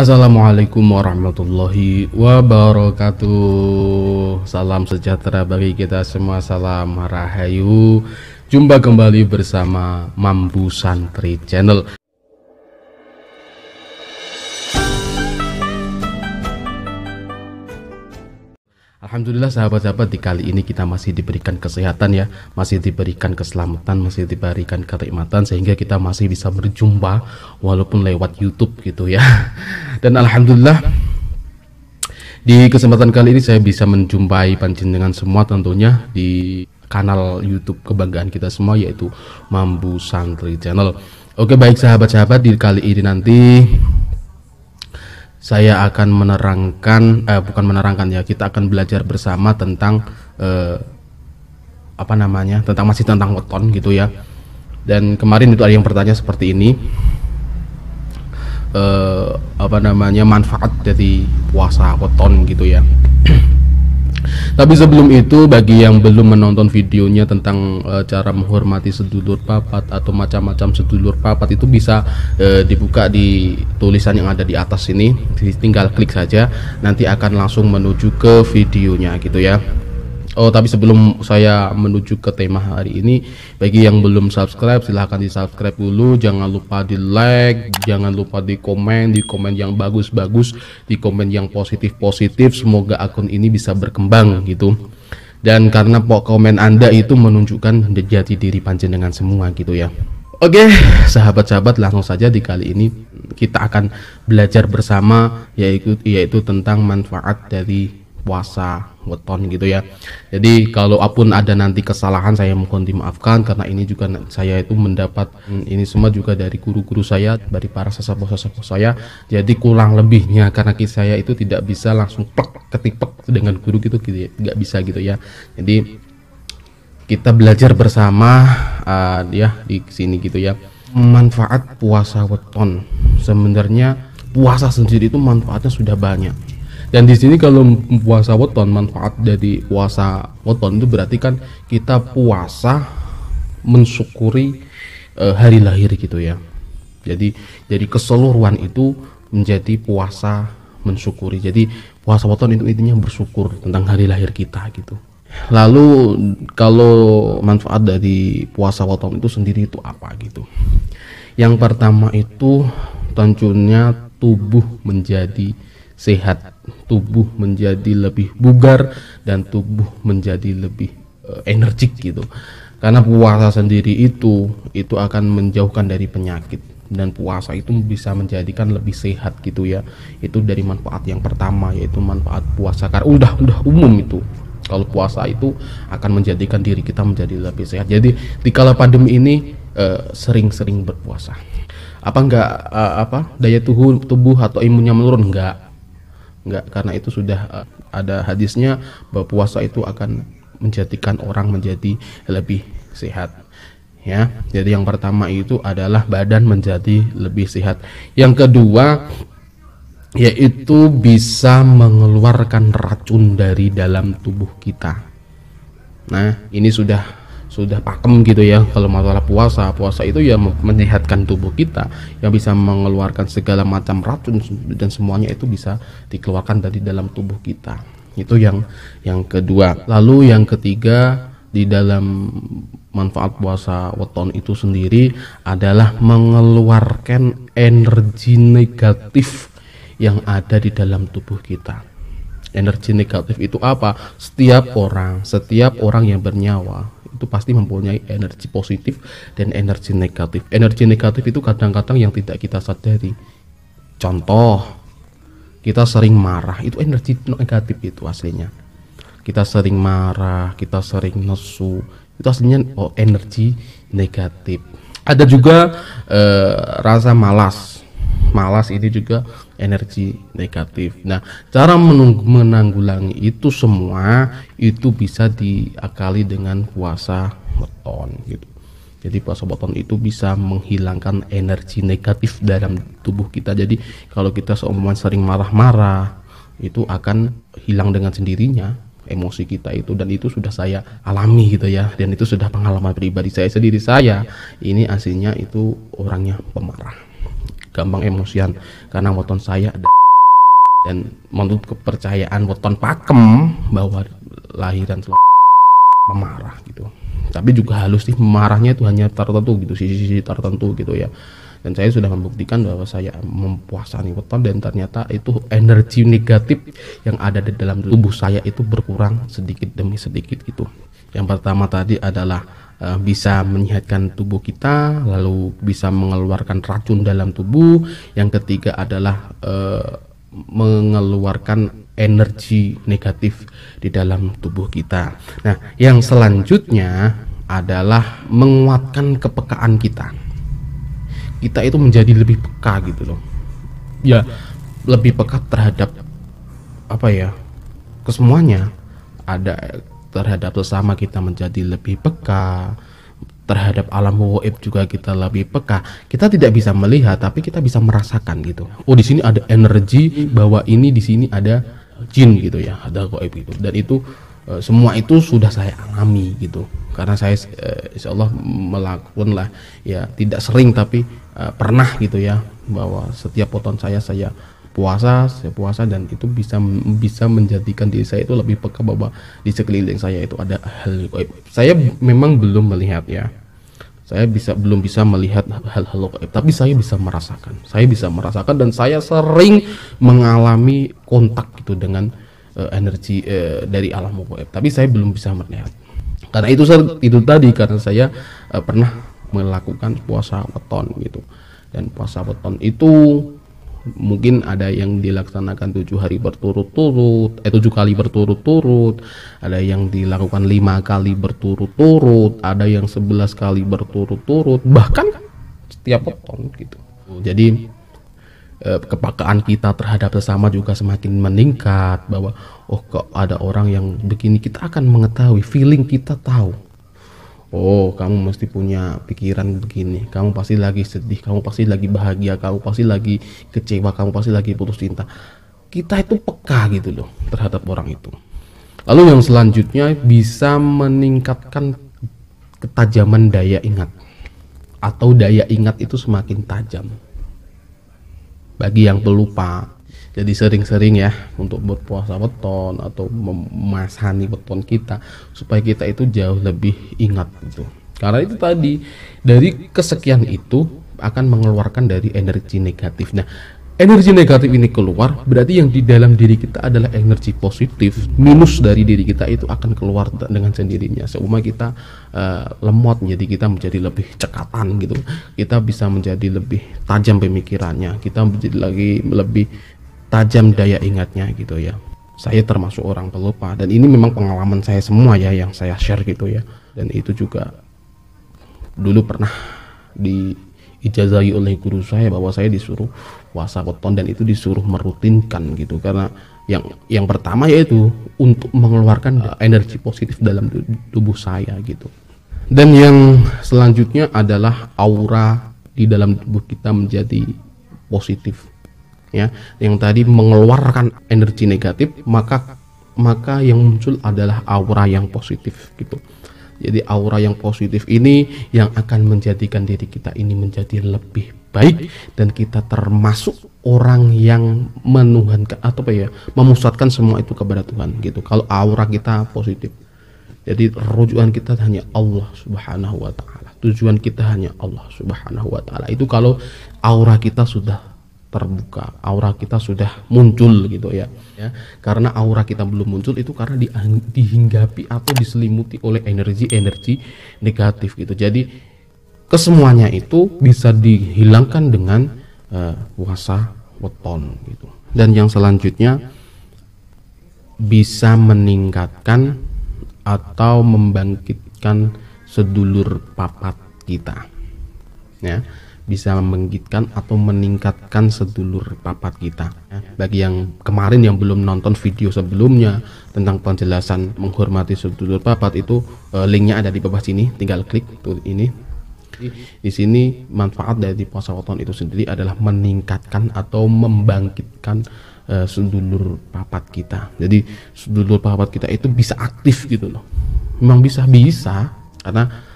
Assalamualaikum warahmatullahi wabarakatuh. Salam sejahtera bagi kita semua, salam rahayu. Jumpa kembali bersama Mambu Santri Channel. Alhamdulillah sahabat-sahabat, di kali ini kita masih diberikan kesehatan ya, masih diberikan keselamatan, masih diberikan kenikmatan, sehingga kita masih bisa berjumpa walaupun lewat YouTube gitu ya. Dan alhamdulillah di kesempatan kali ini saya bisa menjumpai panjenengan semua tentunya di kanal YouTube kebanggaan kita semua, yaitu Mambu Santri Channel. Oke, baik sahabat-sahabat, di kali ini nanti saya akan menerangkan, kita akan belajar bersama tentang tentang weton gitu ya. Dan kemarin itu ada yang bertanya seperti ini, manfaat dari puasa weton gitu ya. Tapi sebelum itu, bagi yang belum menonton videonya tentang cara menghormati sedulur papat atau macam-macam sedulur papat, itu bisa dibuka di tulisan yang ada di atas ini. Tinggal klik saja, nanti akan langsung menuju ke videonya gitu ya. Oh, tapi sebelum saya menuju ke tema hari ini, bagi yang belum subscribe, silahkan di subscribe dulu. Jangan lupa di like, jangan lupa di komen yang bagus-bagus, di komen yang positif-positif. Semoga akun ini bisa berkembang gitu. Dan karena komen Anda itu menunjukkan jati diri panjenengan semua gitu ya. Oke, sahabat-sahabat, langsung saja di kali ini kita akan belajar bersama, yaitu tentang manfaat dari puasa weton gitu ya. Jadi kalau apun ada nanti kesalahan, saya mohon dimaafkan, karena ini juga saya itu mendapat ini semua juga dari guru-guru saya, dari para sesepuh-sesepuh saya. Jadi kurang lebihnya, karena saya itu tidak bisa langsung ketik dengan guru gitu ya, nggak bisa gitu ya. Jadi kita belajar bersama ya di sini gitu ya. Manfaat puasa weton, sebenarnya puasa sendiri itu manfaatnya sudah banyak. Dan di sini kalau puasa weton, manfaat dari puasa weton itu berarti kan kita puasa mensyukuri hari lahir gitu ya. Jadi dari keseluruhan itu menjadi puasa mensyukuri. Jadi puasa weton itu intinya bersyukur tentang hari lahir kita gitu. Lalu kalau manfaat dari puasa weton itu sendiri itu apa gitu? Yang pertama itu tentunya tubuh menjadi sehat, tubuh menjadi lebih bugar, dan tubuh menjadi lebih energik gitu. Karena puasa sendiri itu akan menjauhkan dari penyakit, dan puasa itu bisa menjadikan lebih sehat gitu ya. Itu dari manfaat yang pertama, yaitu manfaat puasa. Karena udah umum itu, kalau puasa itu akan menjadikan diri kita menjadi lebih sehat. Jadi di kala pandemi ini sering-sering berpuasa. Daya tubuh atau imunnya menurun? Enggak, karena itu sudah ada hadisnya bahwa puasa itu akan menjadikan orang menjadi lebih sehat ya. Jadi yang pertama itu adalah badan menjadi lebih sehat. Yang kedua yaitu bisa mengeluarkan racun dari dalam tubuh kita. Nah, ini sudah pakem gitu ya. Kalau masalah puasa itu ya menyehatkan tubuh kita, yang bisa mengeluarkan segala macam racun, dan semuanya itu bisa dikeluarkan dari dalam tubuh kita. Itu yang kedua. Lalu yang ketiga, di dalam manfaat puasa weton itu sendiri adalah mengeluarkan energi negatif yang ada di dalam tubuh kita. Energi negatif itu apa? Setiap orang yang bernyawa itu pasti mempunyai energi positif dan energi negatif. Energi negatif itu kadang-kadang yang tidak kita sadari. Contoh, kita sering marah, itu energi negatif itu aslinya. Kita sering marah, kita sering nesu, itu aslinya energi negatif. Ada juga rasa malas ini juga energi negatif. Nah, cara menanggulangi itu semua itu bisa diakali dengan puasa weton gitu. Jadi puasa weton itu bisa menghilangkan energi negatif dalam tubuh kita. Jadi kalau kita seumpama sering marah-marah, itu akan hilang dengan sendirinya emosi kita itu. Dan itu sudah saya alami gitu ya, dan itu sudah pengalaman pribadi saya sendiri. Saya ini aslinya itu orangnya pemarah. gampang emosian karena weton saya ada, dan menurut kepercayaan weton pakem bahwa lahiran memarah gitu. Tapi juga halus sih, marahnya itu hanya tertentu gitu, sisi-sisi tertentu gitu ya. Dan saya sudah membuktikan bahwa saya mempuasani weton, dan ternyata itu energi negatif yang ada di dalam tubuh saya itu berkurang sedikit demi sedikit gitu. Yang pertama tadi adalah bisa menyehatkan tubuh kita, lalu bisa mengeluarkan racun dalam tubuh. Yang ketiga adalah mengeluarkan energi negatif di dalam tubuh kita. Nah, yang selanjutnya adalah menguatkan kepekaan kita. Kita itu menjadi lebih peka gitu loh. Ya, lebih peka terhadap apa ya? Kesemuanya. Ada terhadap sesama kita menjadi lebih peka, terhadap alam gaib juga kita lebih peka. Kita tidak bisa melihat tapi kita bisa merasakan gitu. Oh, di sini ada energi, bahwa ini di sini ada jin gitu ya, ada gaib gitu. Dan itu semua itu sudah saya alami gitu. Karena saya insya Allah melakukan lah ya, tidak sering tapi pernah gitu ya, bahwa setiap weton saya puasa dan itu bisa menjadikan diri saya itu lebih peka bahwa di sekeliling saya itu ada hal gaib. Saya memang belum melihat ya, saya belum bisa melihat hal-hal gaib, tapi saya bisa merasakan dan saya sering mengalami kontak gitu dengan energi dari alam gaib, tapi saya belum bisa melihat. Karena itu tadi, karena saya pernah melakukan puasa weton gitu, dan puasa weton itu mungkin ada yang dilaksanakan 7 kali berturut-turut, ada yang dilakukan 5 kali berturut-turut, ada yang 11 kali berturut-turut, bahkan setiap weton gitu. Jadi kepekaan kita terhadap sesama juga semakin meningkat, bahwa oh kok ada orang yang begini, kita akan mengetahui, feeling kita tahu, oh kamu mesti punya pikiran begini, kamu pasti lagi sedih, kamu pasti lagi bahagia, kamu pasti lagi kecewa, kamu pasti lagi putus cinta. Kita itu peka gitu loh terhadap orang itu. Lalu yang selanjutnya bisa meningkatkan ketajaman daya ingat, atau daya ingat itu semakin tajam bagi yang pelupa. Jadi sering-sering ya untuk berpuasa weton atau memasani weton kita, supaya kita itu jauh lebih ingat gitu. Karena itu tadi, dari kesekian itu akan mengeluarkan dari energi negatif. Nah, energi negatif ini keluar, berarti yang di dalam diri kita adalah energi positif. Minus dari diri kita itu akan keluar dengan sendirinya. Seumpama kita lemot, jadi kita menjadi lebih cekatan gitu. Kita bisa menjadi lebih tajam pemikirannya. Kita menjadi lebih tajam daya ingatnya gitu ya. Saya termasuk orang pelupa, dan ini memang pengalaman saya semua ya yang saya share gitu ya. Dan itu juga dulu pernah diijazahi oleh guru saya bahwa saya disuruh puasa weton, dan itu disuruh merutinkan gitu. Karena yang pertama yaitu untuk mengeluarkan energi positif dalam tubuh saya gitu. Dan yang selanjutnya adalah aura di dalam tubuh kita menjadi positif ya. Yang tadi mengeluarkan energi negatif, maka yang muncul adalah aura yang positif gitu. Jadi aura yang positif ini yang akan menjadikan diri kita ini menjadi lebih baik, dan kita termasuk orang yang menuhankan atau memusatkan semua itu kepada Tuhan gitu. Kalau aura kita positif, jadi rujukan kita hanya Allah Subhanahu wa taala. Tujuan kita hanya Allah Subhanahu wa taala. Itu kalau aura kita sudah terbuka, aura kita sudah muncul gitu ya. Karena aura kita belum muncul itu karena dihinggapi atau diselimuti oleh energi-energi negatif gitu. Jadi kesemuanya itu bisa dihilangkan dengan puasa weton gitu. Dan yang selanjutnya bisa meningkatkan atau membangkitkan sedulur papat kita ya. Bisa membangkitkan atau meningkatkan sedulur papat kita ya. Bagi yang kemarin yang belum nonton video sebelumnya tentang penjelasan menghormati sedulur papat, itu linknya ada di bawah sini, tinggal klik tuh ini. Di sini manfaat dari puasa weton itu sendiri adalah meningkatkan atau membangkitkan sedulur papat kita. Jadi sedulur papat kita itu bisa aktif gitu loh. Memang bisa karena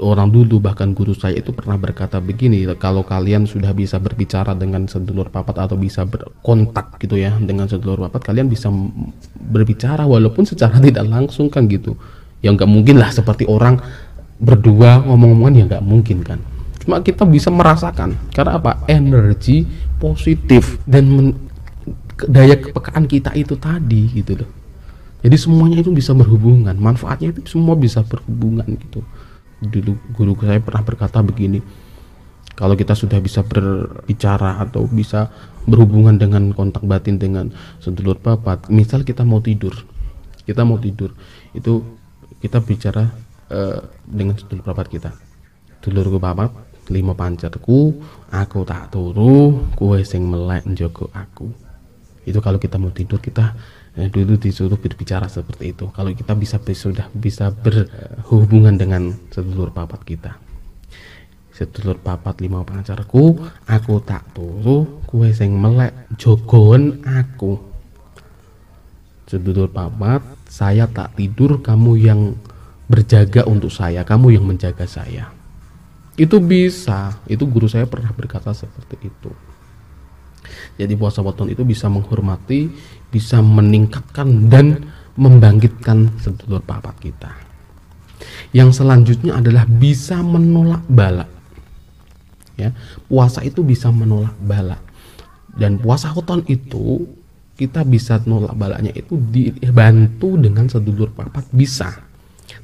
orang dulu, bahkan guru saya itu pernah berkata begini, kalau kalian sudah bisa berbicara dengan sedulur papat atau bisa berkontak gitu ya dengan sedulur papat, kalian bisa berbicara walaupun secara tidak langsung kan gitu. Ya nggak mungkin lah seperti orang berdua ngomong-ngomongan, ya nggak mungkin kan. Cuma kita bisa merasakan karena apa, energi positif dan daya kepekaan kita itu tadi gitu loh. Jadi semuanya itu bisa berhubungan, manfaatnya itu semua bisa berhubungan gitu. Dulu guru saya pernah berkata begini, kalau kita sudah bisa berbicara atau bisa berhubungan dengan kontak batin dengan sedulur papat, misal kita mau tidur itu kita bicara dengan sedulur papat kita, sedulurku papat lima pancerku, aku tak turu, kue sing melek njogo aku. Itu kalau kita mau tidur, kita dulu disuruh berbicara seperti itu. Kalau kita sudah bisa berhubungan dengan sedulur papat kita, sedulur papat lima pancarku, aku tak turu, kue sing melek jogon aku. Sedulur papat, saya tak tidur, kamu yang berjaga untuk saya, kamu yang menjaga saya. Itu bisa, itu guru saya pernah berkata seperti itu. Jadi puasa weton itu bisa menghormati, bisa meningkatkan dan membangkitkan sedulur papat kita. Yang selanjutnya adalah bisa menolak bala. Ya, puasa itu bisa menolak bala. Dan puasa weton itu kita bisa nolak balanya itu dibantu dengan sedulur papat, bisa.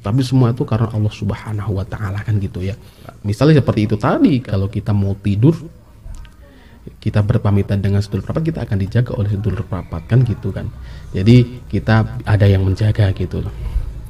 Tapi semua itu karena Allah Subhanahu wa taala kan gitu ya. Misalnya seperti itu tadi, kalau kita mau tidur, kita berpamitan dengan sedulur papat, kita akan dijaga oleh sedulur papat kan gitu kan. Jadi kita ada yang menjaga gitu loh.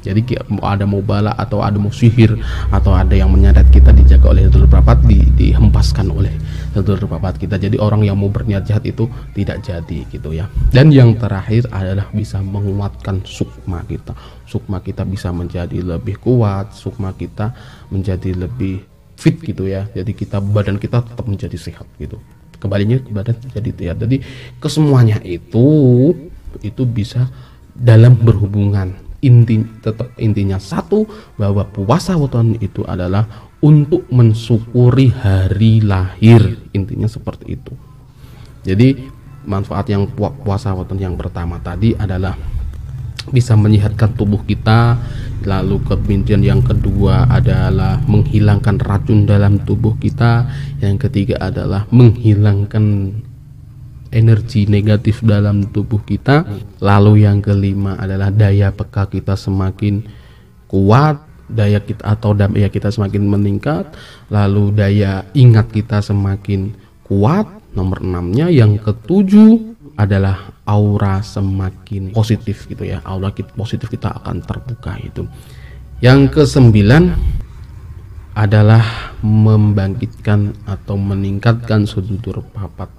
Jadi ada mau bala atau ada mau sihir atau ada yang menyeret kita, dijaga oleh sedulur papat, dihempaskan oleh sedulur papat kita. Jadi orang yang mau berniat jahat itu tidak jadi gitu ya. Dan yang terakhir adalah bisa menguatkan sukma kita. Sukma kita bisa menjadi lebih kuat, sukma kita menjadi lebih fit gitu ya. Jadi badan kita tetap menjadi sehat gitu. Kembalinya ke badan jadi sehat. Jadi kesemuanya itu bisa dalam berhubungan. Intinya satu, bahwa puasa weton itu adalah untuk mensyukuri hari lahir, intinya seperti itu. Jadi manfaat yang puasa weton yang pertama tadi adalah bisa menyehatkan tubuh kita, lalu kemudian yang kedua adalah menghilangkan racun dalam tubuh kita, yang ketiga adalah menghilangkan energi negatif dalam tubuh kita, lalu yang kelima adalah daya peka kita semakin kuat, daya kita semakin meningkat, lalu daya ingat kita semakin kuat. Nomor 6-nya yang ketujuh adalah aura semakin positif gitu ya, aura positif kita akan terbuka itu. Yang kesembilan adalah membangkitkan atau meningkatkan sedulur papat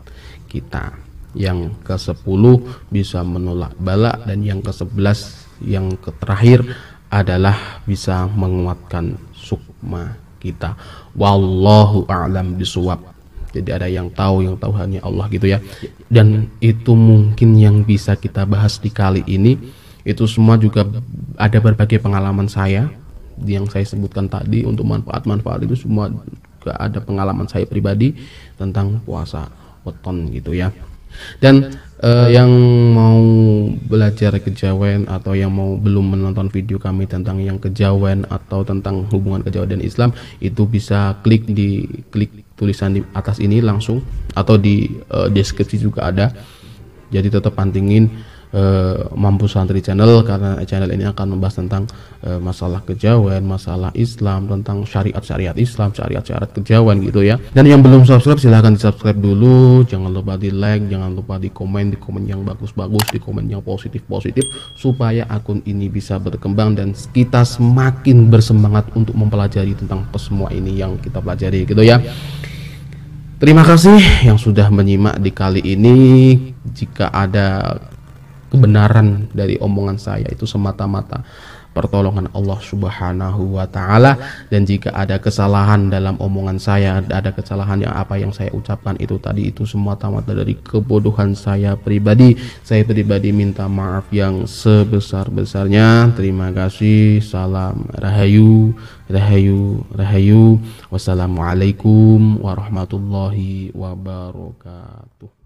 kita. Yang ke-10 bisa menolak bala, dan yang ke-11 yang terakhir adalah bisa menguatkan sukma kita. Wallahu a'lam bishawab. Jadi ada yang tahu hanya Allah gitu ya. Dan itu mungkin yang bisa kita bahas di kali ini. Itu semua juga ada berbagai pengalaman saya yang saya sebutkan tadi. Untuk manfaat-manfaat itu semua juga ada pengalaman saya pribadi tentang puasa weton gitu ya. Dan yang mau belajar kejawen atau yang belum menonton video kami tentang yang kejawen atau tentang hubungan kejawen dan Islam, itu bisa klik tulisan di atas ini langsung, atau di deskripsi juga ada. Jadi tetap pantengin Mampu Santri Channel, karena channel ini akan membahas tentang masalah kejawen, masalah Islam, tentang syariat Islam, syariat kejawen gitu ya. Dan yang belum subscribe silahkan di subscribe dulu, jangan lupa di like, jangan lupa di komen yang bagus-bagus, di komen yang positif supaya akun ini bisa berkembang dan kita semakin bersemangat untuk mempelajari tentang semua ini yang kita pelajari gitu ya. Terima kasih yang sudah menyimak di kali ini. Jika ada kebenaran dari omongan saya, itu semata-mata pertolongan Allah Subhanahu wa taala. Dan jika ada kesalahan dalam omongan saya, ada kesalahan yang apa yang saya ucapkan itu tadi, itu semua tamat dari kebodohan saya pribadi. Saya pribadi minta maaf yang sebesar-besarnya. Terima kasih. Salam rahayu, rahayu, rahayu. Wassalamualaikum warahmatullahi wabarakatuh.